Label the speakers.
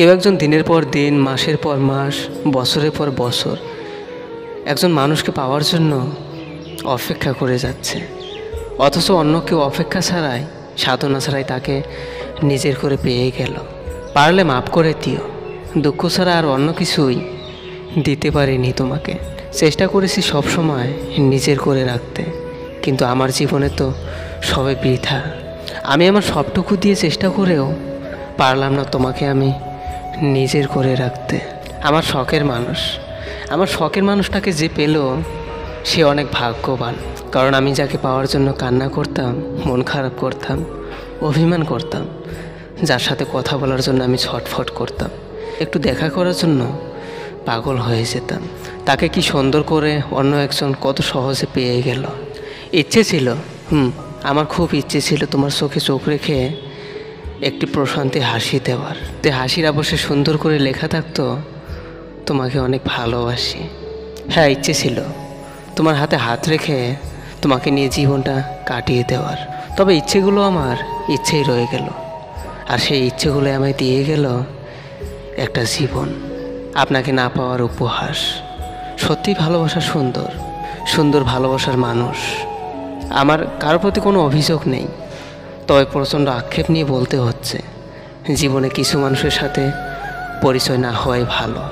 Speaker 1: কেউ একজন দিনের পর দিন, মাসের পর মাস, বছরের পর বছর একজন মানুষকে পাওয়ার জন্য অপেক্ষা করে যাচ্ছে, অথচ অন্য কেউ অপেক্ষা ছাড়াই, সাধনা ছাড়াই তাকে নিজের করে পেয়ে গেল। পারলে মাফ করে দিও, দুঃখ ছাড়া আর অন্য কিছুই দিতে পারিনি তোমাকে। চেষ্টা করেছি সবসময় নিজের করে রাখতে, কিন্তু আমার জীবনে তো সবে বৃথা। আমি আমার সবটুকু দিয়ে চেষ্টা করেও পারলাম না তোমাকে আমি নিজের করে রাখতে। আমার শখের মানুষটাকে যে পেল সে অনেক ভাগ্যবান। কারণ আমি যাকে পাওয়ার জন্য কান্না করতাম, মন খারাপ করতাম, অভিমান করতাম, যার সাথে কথা বলার জন্য আমি ছটফট করতাম, একটু দেখা করার জন্য পাগল হয়ে যেতাম, তাকে কি সুন্দর করে অন্য একজন কত সহজে পেয়ে গেল। ইচ্ছে ছিল, আমার খুব ইচ্ছে ছিল তোমার চোখে চোখ রেখে একটি প্রশান্তি হাসি দেওয়ার, যে হাসির আবশ্যে সুন্দর করে লেখা থাকতো তোমাকে অনেক ভালোবাসি। হ্যাঁ, ইচ্ছে ছিল তোমার হাতে হাত রেখে তোমাকে নিয়ে জীবনটা কাটিয়ে দেওয়ার। তবে ইচ্ছেগুলো আমার ইচ্ছেই রয়ে গেল, আর সেই ইচ্ছেগুলো আমায় দিয়ে গেল একটা জীবন, আপনাকে না পাওয়ার উপহাস। সত্যি ভালোবাসা সুন্দর, সুন্দর ভালোবাসার মানুষ। আমার কারোর প্রতি কোনো অভিযোগ নেই, তবে প্রচণ্ড আক্ষেপ নিয়ে বলতে হচ্ছে, জীবনে কিছু মানুষের সাথে পরিচয় না হওয়াই ভালো।